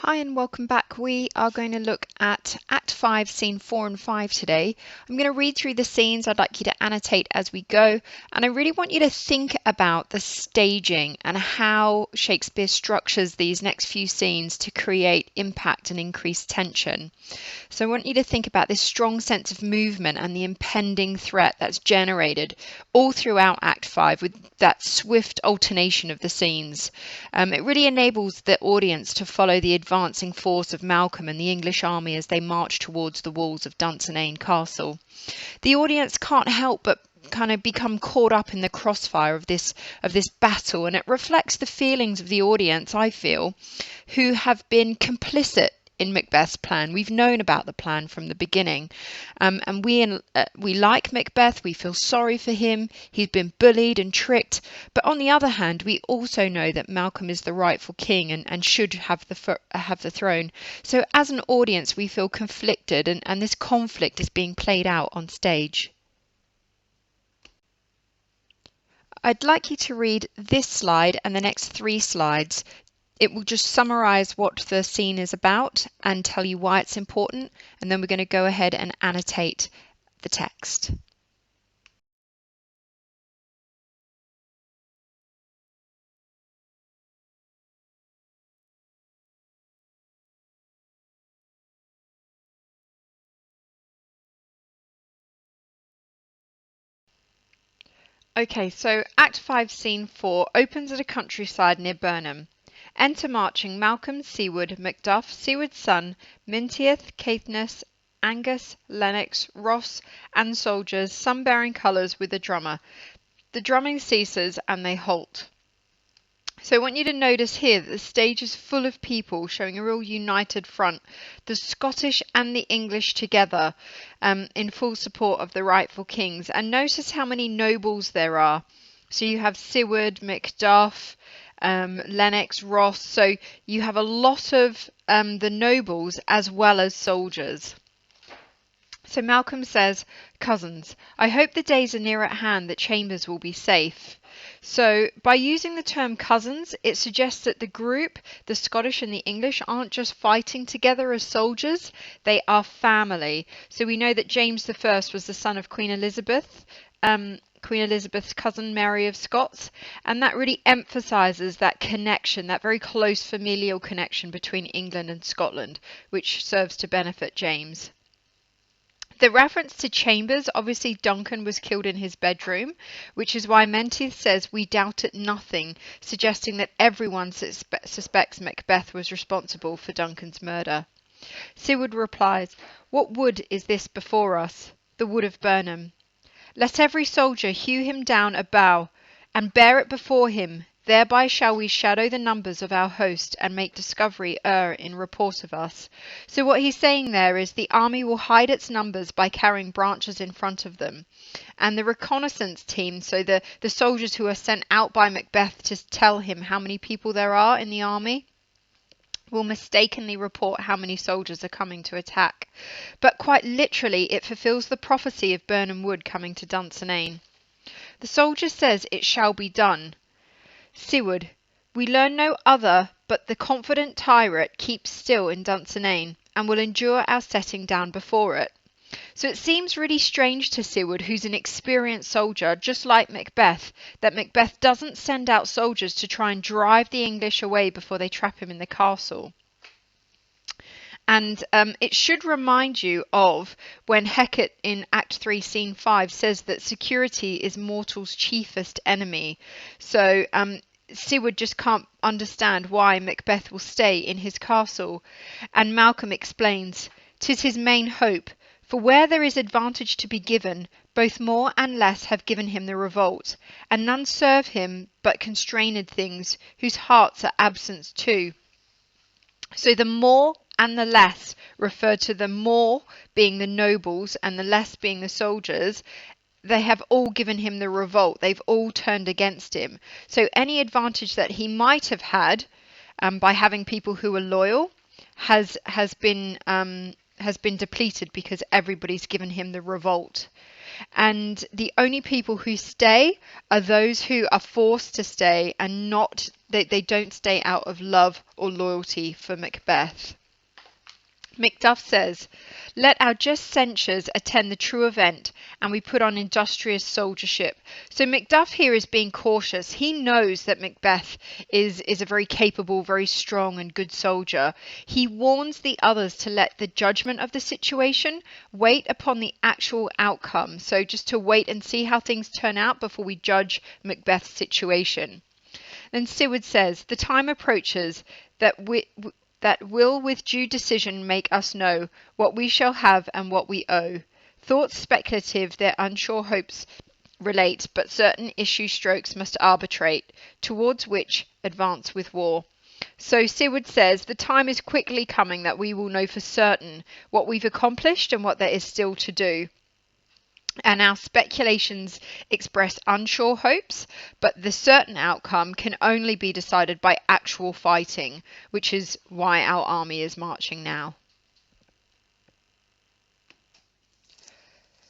Hi and welcome back. We are going to look at Act 5, Scene 4 and 5 today. I'm going to read through the scenes. I'd like you to annotate as we go. And I really want you to think about the staging and how Shakespeare structures these next few scenes to create impact and increase tension. So I want you to think about this strong sense of movement and the impending threat that's generated all throughout Act 5 with that swift alternation of the scenes. It really enables the audience to follow the advancing force of Malcolm and the English army as they march towards the walls of Dunsinane Castle. The audience can't help but kind of become caught up in the crossfire of this battle, and it reflects the feelings of the audience, I feel, who have been complicit in Macbeth's plan. We've known about the plan from the beginning, and we like Macbeth. We feel sorry for him. He's been bullied and tricked, but on the other hand, we also know that Malcolm is the rightful king and should have the throne. So as an audience, we feel conflicted, and this conflict is being played out on stage. I'd like you to read this slide and the next 3 slides. It will just summarize what the scene is about and tell you why it's important, and then we're going to go ahead and annotate the text. Okay, so Act 5, Scene 4 opens at a countryside near Burnham. Enter marching Malcolm, Siward, Macduff, Siward's son, Menteith, Caithness, Angus, Lennox, Ross, and soldiers, some bearing colours with a drummer. The drumming ceases and they halt. So I want you to notice here that the stage is full of people showing a real united front, the Scottish and the English together, in full support of the rightful kings. And notice how many nobles there are. So you have Siward, Macduff, Lennox, Ross. So you have a lot of the nobles as well as soldiers. So Malcolm says, "Cousins, I hope the days are near at hand that Chambers will be safe." So by using the term cousins, it suggests that the group, the Scottish and the English, aren't just fighting together as soldiers, they are family. So we know that James I was the son of Queen Elizabeth, Queen Elizabeth's cousin Mary of Scots, and that really emphasises that connection, that very close familial connection between England and Scotland, which serves to benefit James. The reference to Chambers, obviously Duncan was killed in his bedroom, which is why Menteith says we doubt at nothing, suggesting that everyone suspects Macbeth was responsible for Duncan's murder. Siward replies, "What wood is this before us?" "The wood of Burnham." "Let every soldier hew him down a bough, and bear it before him. Thereby shall we shadow the numbers of our host, and make discovery err in report of us." So what he's saying there is the army will hide its numbers by carrying branches in front of them. And the reconnaissance team, so the soldiers who are sent out by Macbeth to tell him how many people there are in the army, will mistakenly report how many soldiers are coming to attack. But quite literally, it fulfills the prophecy of Burnham Wood coming to Dunsinane. The soldier says it shall be done. Siward, we learn no other, but the confident tyrant keeps still in Dunsinane, and will endure our setting down before it. So it seems really strange to Siward, who's an experienced soldier, just like Macbeth, that Macbeth doesn't send out soldiers to try and drive the English away before they trap him in the castle. And it should remind you of when Hecate in Act 3, Scene 5 says that security is mortal's chiefest enemy. So Siward just can't understand why Macbeth will stay in his castle. And Malcolm explains, "'Tis his main hope, for where there is advantage to be given, both more and less have given him the revolt, and none serve him but constrained things, whose hearts are absent too." So the more and the less refer to the more being the nobles and the less being the soldiers. They have all given him the revolt. They've all turned against him. So any advantage that he might have had by having people who are loyal has been depleted because everybody's given him the revolt. and the only people who stay are those who are forced to stay, and not they don't stay out of love or loyalty for Macbeth. Macduff says, "Let our just censures attend the true event, and we put on industrious soldiership." So Macduff here is being cautious. He knows that Macbeth is a very capable, very strong and good soldier. He warns the others to let the judgment of the situation wait upon the actual outcome. So just to wait and see how things turn out before we judge Macbeth's situation. Then Siward says, "The time approaches that will with due decision make us know what we shall have and what we owe. Thoughts speculative their unsure hopes relate, but certain issue strokes must arbitrate, towards which advance with war." So Siward says the time is quickly coming that we will know for certain what we've accomplished and what there is still to do. And our speculations express unsure hopes, but the certain outcome can only be decided by actual fighting, which is why our army is marching now.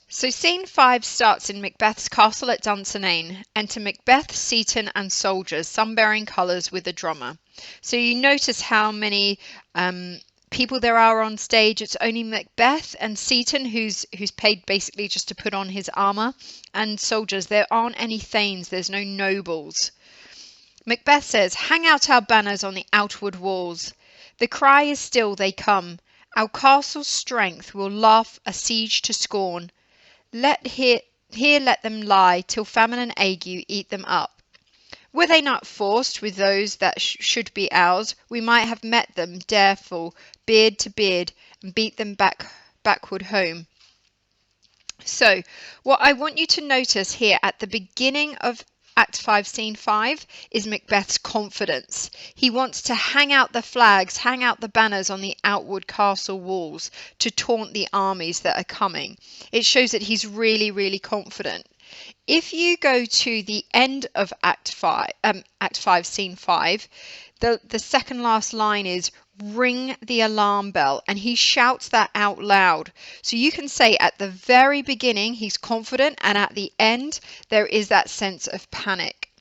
So scene 5 starts in Macbeth's castle at Dunsinane. Enter Macbeth, Seaton and soldiers, some bearing colours with a drummer. So you notice how many people there are on stage. It's only Macbeth and Seaton who's paid basically just to put on his armour, and soldiers. There aren't any thanes, there's no nobles. Macbeth says, "Hang out our banners on the outward walls. The cry is still they come. Our castle's strength will laugh a siege to scorn. Here let them lie till famine and ague eat them up. Were they not forced with those that should be ours, we might have met them, dareful, beard to beard, and beat them backward home." So, what I want you to notice here at the beginning of Act 5, Scene 5 is Macbeth's confidence. He wants to hang out the flags, hang out the banners on the outward castle walls to taunt the armies that are coming. It shows that he's really, really confident. If you go to the end of Act 5, Scene 5, the second last line is "Ring the alarm bell," and he shouts that out loud. So you can say at the very beginning he's confident, and at the end there is that sense of panic.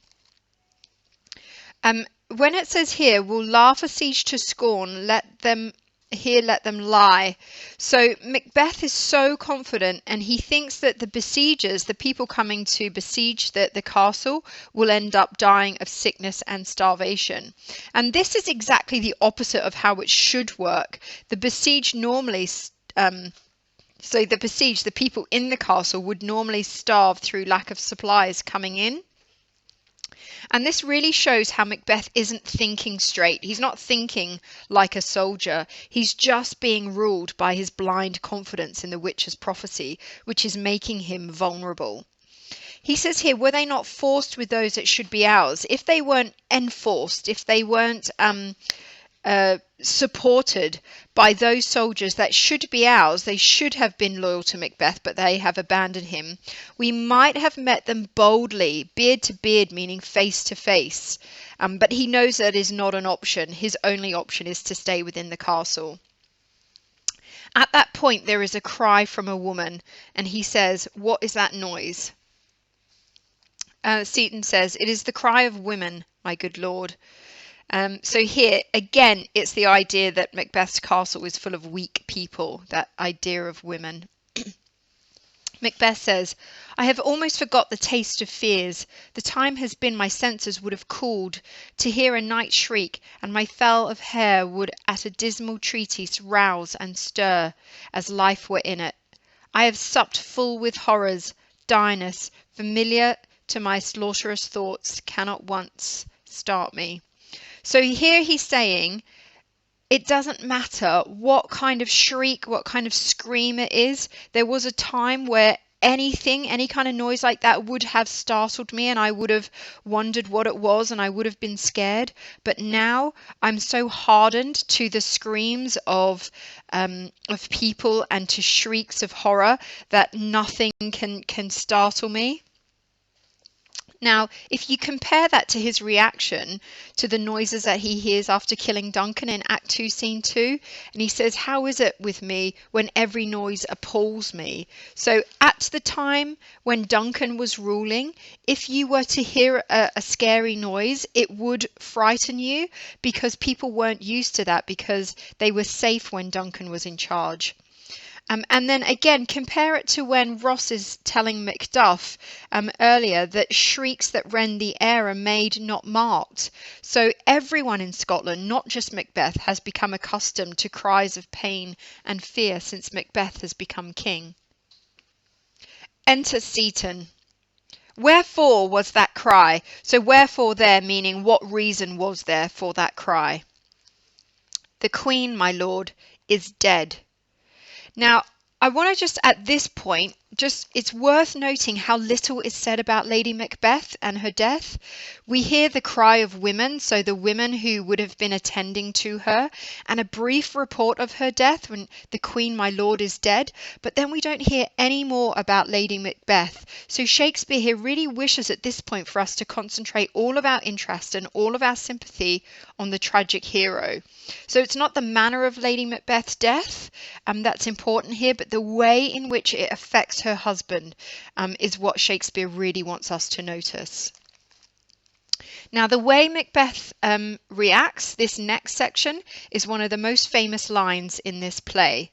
When it says here, "We'll laugh a siege to scorn, let them lie." So Macbeth is so confident, and he thinks that the besiegers, the people coming to besiege the castle, will end up dying of sickness and starvation. And this is exactly the opposite of how it should work. The besieged normally the people in the castle would normally starve through lack of supplies coming in. And this really shows how Macbeth isn't thinking straight. He's not thinking like a soldier. He's just being ruled by his blind confidence in the witch's prophecy, which is making him vulnerable. He says here, "Were they not forced with those that should be ours?" If they weren't enforced, if they weren't supported by those soldiers that should be ours, they should have been loyal to Macbeth, but they have abandoned him. "We might have met them boldly, beard to beard," meaning face to face. But he knows that is not an option. His only option is to stay within the castle. At that point, there is a cry from a woman, and he says, "What is that noise?" Seaton says, "It is the cry of women, my good lord." So here, again, it's the idea that Macbeth's castle is full of weak people, that idea of women. Macbeth says, "I have almost forgot the taste of fears. The time has been my senses would have cooled to hear a night shriek, and my fell of hair would at a dismal treatise rouse and stir, as life were in it. I have supped full with horrors, direness, familiar to my slaughterous thoughts, cannot once start me." So here he's saying it doesn't matter what kind of shriek, what kind of scream it is. There was a time where any kind of noise like that would have startled me, and I would have wondered what it was, and I would have been scared. But now I'm so hardened to the screams of people and to shrieks of horror that nothing can startle me. Now, if you compare that to his reaction to the noises that he hears after killing Duncan in Act 2, Scene 2, and he says, "How is it with me when every noise appalls me?" So at the time when Duncan was ruling, if you were to hear a scary noise, it would frighten you because people weren't used to that because they were safe when Duncan was in charge. And then again, compare it to when Ross is telling Macduff earlier that shrieks that rend the air are made, not marked. So everyone in Scotland, not just Macbeth, has become accustomed to cries of pain and fear since Macbeth has become king. Enter Seaton. Wherefore was that cry? So wherefore there meaning what reason was there for that cry? The Queen, my lord, is dead. Now, I want to just at this point, it's worth noting how little is said about Lady Macbeth and her death. We hear the cry of women, so the women who would have been attending to her, and a brief report of her death when the Queen, my lord, is dead, but then we don't hear any more about Lady Macbeth. So Shakespeare here really wishes at this point for us to concentrate all of our interest and all of our sympathy on the tragic hero. So it's not the manner of Lady Macbeth's death that's important here, but the way in which it affects her husband is what Shakespeare really wants us to notice. Now, the way Macbeth reacts, this next section, is one of the most famous lines in this play.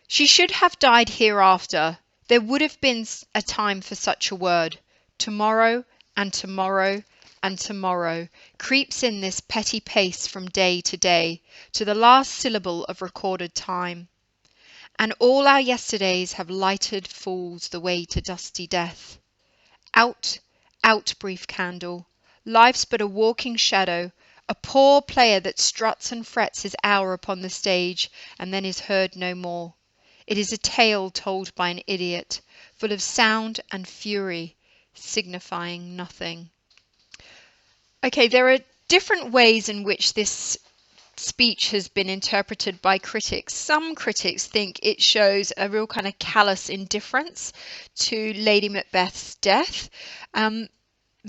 She should have died hereafter. There would have been a time for such a word. Tomorrow and tomorrow and tomorrow creeps in this petty pace from day to day, to the last syllable of recorded time. And all our yesterdays have lighted fools the way to dusty death. Out, out, brief candle. Life's but a walking shadow, a poor player that struts and frets his hour upon the stage, and then is heard no more. It is a tale told by an idiot, full of sound and fury, signifying nothing. Okay, there are different ways in which this speech has been interpreted by critics. Some critics think it shows a real kind of callous indifference to Lady Macbeth's death.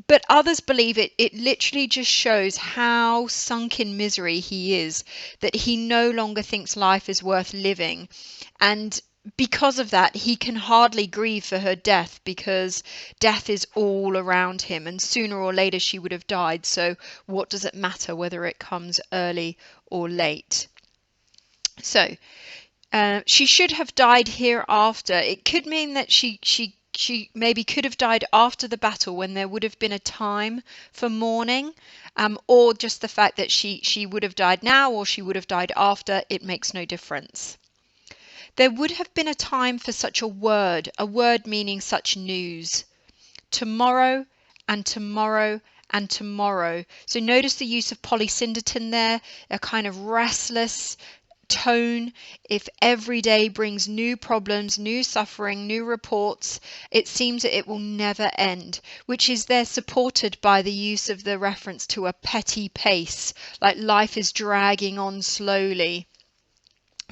But others believe it literally just shows how sunk in misery he is, that he no longer thinks life is worth living. And because of that, he can hardly grieve for her death because death is all around him, and sooner or later she would have died. So what does it matter whether it comes early or late? So she should have died hereafter. It could mean that she maybe could have died after the battle when there would have been a time for mourning, or just the fact that she would have died now or she would have died after. It makes no difference. There would have been a time for such a word meaning such news. Tomorrow and tomorrow and tomorrow. So notice the use of polysyndeton there, a kind of restless tone. If every day brings new problems, new suffering, new reports, it seems that it will never end, which is there supported by the use of the reference to a petty pace, like life is dragging on slowly.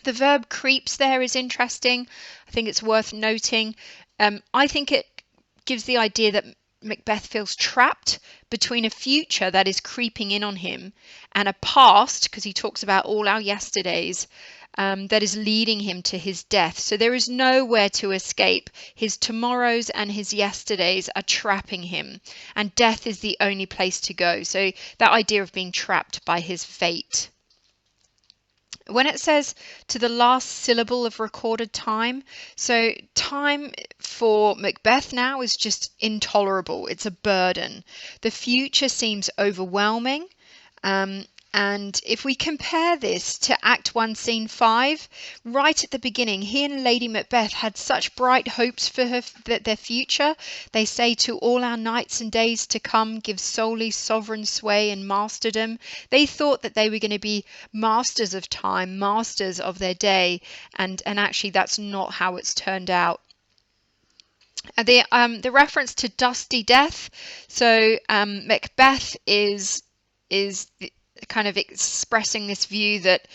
The verb creeps there is interesting. I think it's worth noting. I think it gives the idea that Macbeth feels trapped between a future that is creeping in on him and a past, because he talks about all our yesterdays, that is leading him to his death. So there is nowhere to escape. His tomorrows and his yesterdays are trapping him, and death is the only place to go. So that idea of being trapped by his fate. When it says to the last syllable of recorded time, so time for Macbeth now is just intolerable. It's a burden. The future seems overwhelming. And if we compare this to Act 1, Scene 5, right at the beginning, he and Lady Macbeth had such bright hopes for their future. They say, to all our nights and days to come, give solely sovereign sway and masterdom. They thought that they were going to be masters of time, masters of their day, and actually that's not how it's turned out. The reference to dusty death, so Macbeth is kind of expressing this view that,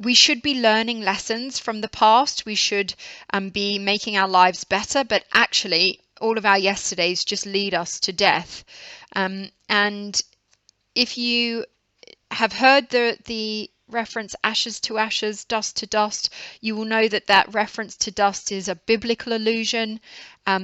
we should be learning lessons from the past. We should be making our lives better, but actually all of our yesterdays just lead us to death. And if you have heard the reference ashes to ashes, dust to dust, you will know that that reference to dust is a biblical allusion.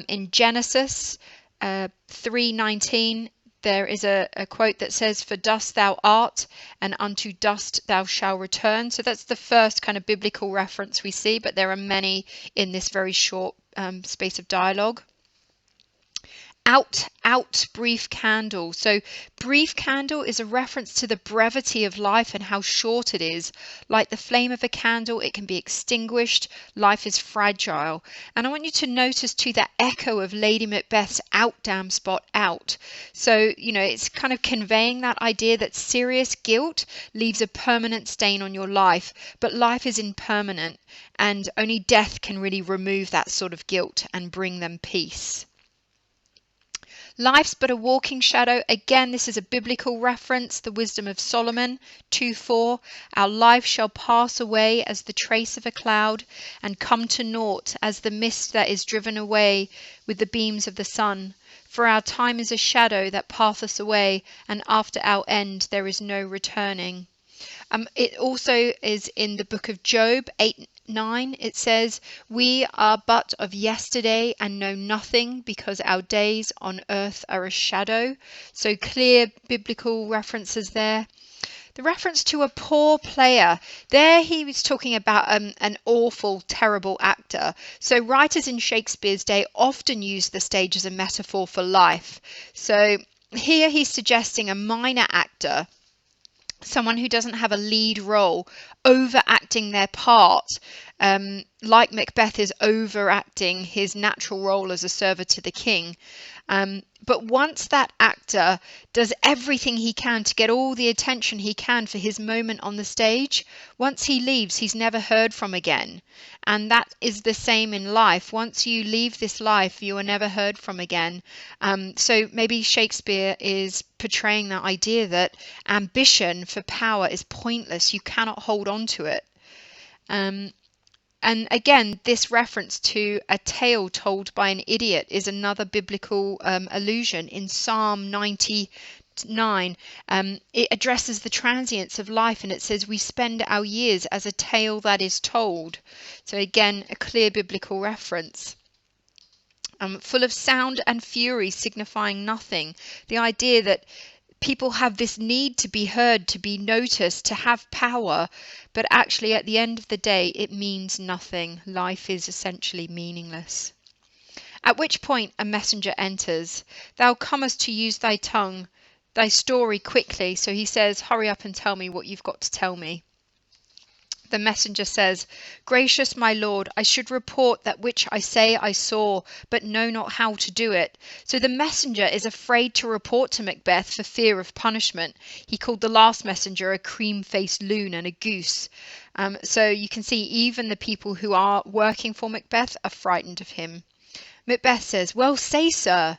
In Genesis 3:19, there is a quote that says, "For dust thou art, and unto dust thou shalt return." So that's the first kind of biblical reference we see, but there are many in this very short space of dialogue. Out, out, brief candle. So brief candle is a reference to the brevity of life and how short it is. Like the flame of a candle, it can be extinguished. Life is fragile. And I want you to notice too that echo of Lady Macbeth's "out, damn spot, out." So, it's kind of conveying that idea that serious guilt leaves a permanent stain on your life, but life is impermanent, and only death can really remove that sort of guilt and bring them peace. Life's but a walking shadow. Again, this is a biblical reference, the wisdom of Solomon 2:4. Our life shall pass away as the trace of a cloud, and come to naught as the mist that is driven away with the beams of the sun. For our time is a shadow that passeth away, and after our end there is no returning. It also is in the book of Job 8:9. It says, "We are but of yesterday and know nothing, because our days on earth are a shadow." So clear biblical references there. The reference to a poor player, there he was talking about an awful, terrible actor. So writers in Shakespeare's day often used the stage as a metaphor for life. So here he's suggesting a minor actor, someone who doesn't have a lead role, overacting their part, like Macbeth is overacting his natural role as a servant to the king. But once that actor does everything he can to get all the attention he can for his moment on the stage, once he leaves, he's never heard from again. And that is the same in life. Once you leave this life, you are never heard from again. So maybe Shakespeare is portraying that idea that ambition for power is pointless. You cannot hold on to it. And again, this reference to a tale told by an idiot is another biblical allusion in Psalm 99. It addresses the transience of life, and it says, "We spend our years as a tale that is told." So again, a clear biblical reference. Full of sound and fury, signifying nothing. The idea that people have this need to be heard, to be noticed, to have power, but actually at the end of the day it means nothing. Life is essentially meaningless. At which point a messenger enters. "Thou comest to use thy tongue, thy story quickly." So he says, "Hurry up and tell me what you've got to tell me." The messenger says, "Gracious my lord, I should report that which I say I saw, but know not how to do it." So the messenger is afraid to report to Macbeth for fear of punishment. He called the last messenger a cream-faced loon and a goose. So you can see even the people who are working for Macbeth are frightened of him. Macbeth says, "Well, say, sir."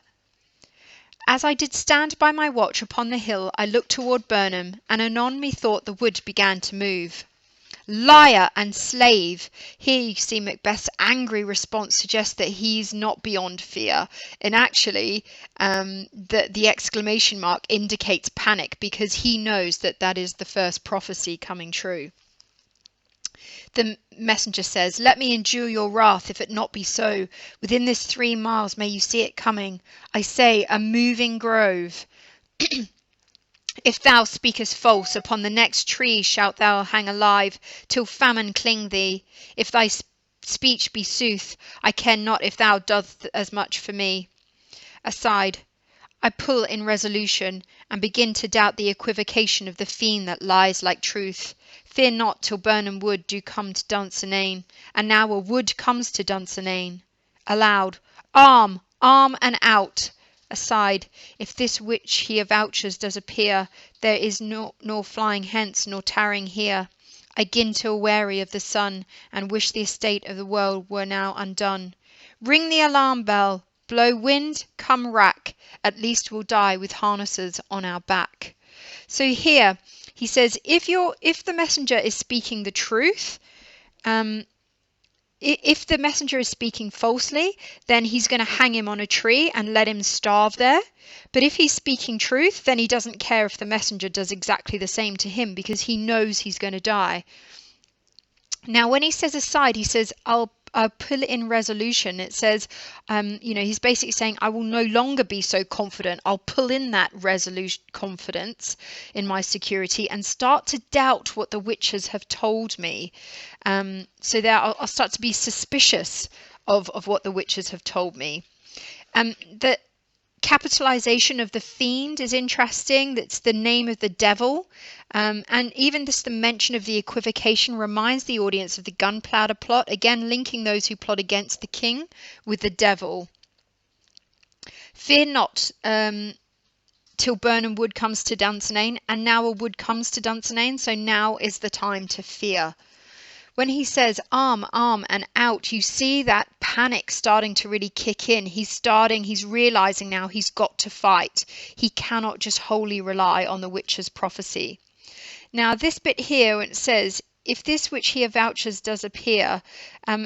"As I did stand by my watch upon the hill, I looked toward Burnham, and anon methought the wood began to move." Liar and slave! Here you see Macbeth's angry response suggests that he's not beyond fear. And actually, the exclamation mark indicates panic, because he knows that that is the first prophecy coming true. The messenger says, "Let me endure your wrath, if it not be so. Within this 3 miles may you see it coming. I say, a moving grove. If thou speakest false, upon the next tree shalt thou hang alive, till famine cling thee. If thy speech be sooth, I care not if thou dost as much for me." Aside, I pull in resolution, and begin to doubt the equivocation of the fiend that lies like truth. "Fear not till Burnham Wood do come to Dunsinane, and now a wood comes to Dunsinane." Aloud, "Arm, arm, and out!" Aside, "If this which he avouches does appear, there is nor flying hence, nor tarrying here. I gin to weary of the sun, and wish the estate of the world were now undone. Ring the alarm bell, blow wind, come rack, at least we'll die with harnesses on our back." So here he says, if the messenger is speaking the truth, if the messenger is speaking falsely, then he's going to hang him on a tree and let him starve there. But if he's speaking truth, then he doesn't care if the messenger does exactly the same to him, because he knows he's going to die. Now, when he says aside, he says, I'll pull it in resolution. It says, he's basically saying, I will no longer be so confident. I'll pull in that resolute confidence in my security and start to doubt what the witches have told me. So there, I'll start to be suspicious of what the witches have told me. The capitalization of the fiend is interesting. That's the name of the devil. And even just the mention of the equivocation reminds the audience of the gunpowder plot, again linking those who plot against the king with the devil. Fear not till Birnam Wood comes to Dunsinane, and now a wood comes to Dunsinane, so now is the time to fear. When he says arm, and out, you see that panic starting to really kick in. He's realizing now he's got to fight. He cannot just wholly rely on the witch's prophecy. Now, this bit here, when it says, if this which he avouches does appear,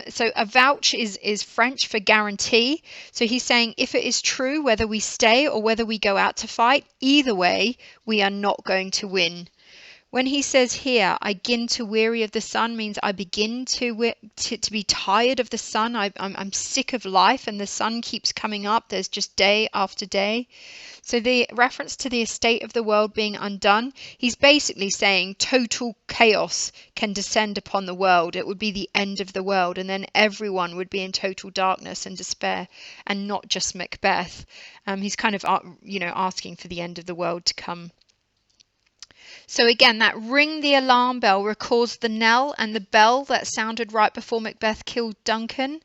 so avouch is French for guarantee. So he's saying, if it is true, whether we stay or whether we go out to fight, either way, we are not going to win. When he says here, I begin to weary of the sun, means I begin to be tired of the sun. I'm sick of life, and the sun keeps coming up. There's just day after day. So the reference to the estate of the world being undone, he's basically saying total chaos can descend upon the world. It would be the end of the world, and then everyone would be in total darkness and despair, and not just Macbeth. He's kind of, asking for the end of the world to come. So again, that ring the alarm bell recalls the knell and the bell that sounded right before Macbeth killed Duncan.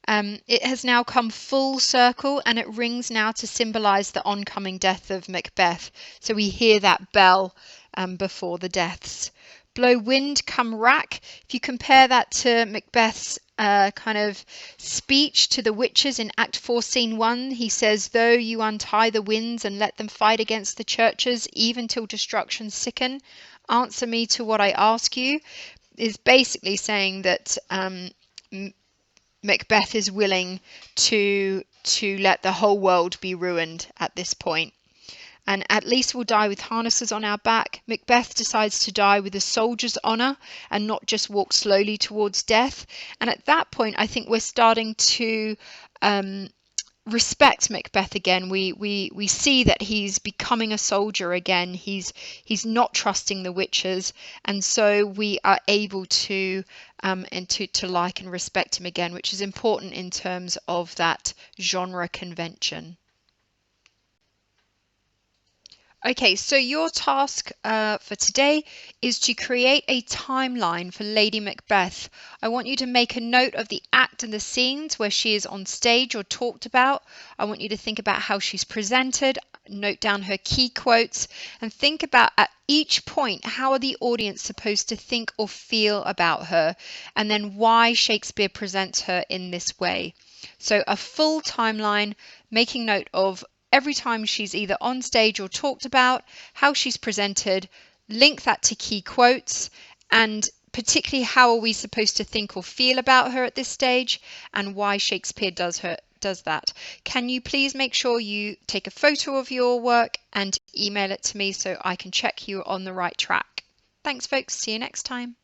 It has now come full circle, and it rings now to symbolize the oncoming death of Macbeth. So we hear that bell before the deaths. Blow wind, come rack. If you compare that to Macbeth's kind of speech to the witches in Act 4, Scene 1, he says, though you untie the winds and let them fight against the churches, even till destruction sicken, answer me to what I ask you, is basically saying that Macbeth is willing to let the whole world be ruined at this point. And at least we'll die with harnesses on our back. Macbeth decides to die with a soldier's honour and not just walk slowly towards death. And at that point, I think we're starting to respect Macbeth again. We see that he's becoming a soldier again. He's not trusting the witches, and so we are able to like and respect him again, which is important in terms of that genre convention. Okay, so your task for today is to create a timeline for Lady Macbeth. I want you to make a note of the act and the scenes where she is on stage or talked about. I want you to think about how she's presented, note down her key quotes, and think about at each point, how are the audience supposed to think or feel about her, and then why Shakespeare presents her in this way. So a full timeline, making note of every time she's either on stage or talked about, how she's presented, link that to key quotes, and particularly how are we supposed to think or feel about her at this stage, and why Shakespeare does that. Can you please make sure you take a photo of your work and email it to me so I can check you're on the right track. Thanks folks, see you next time.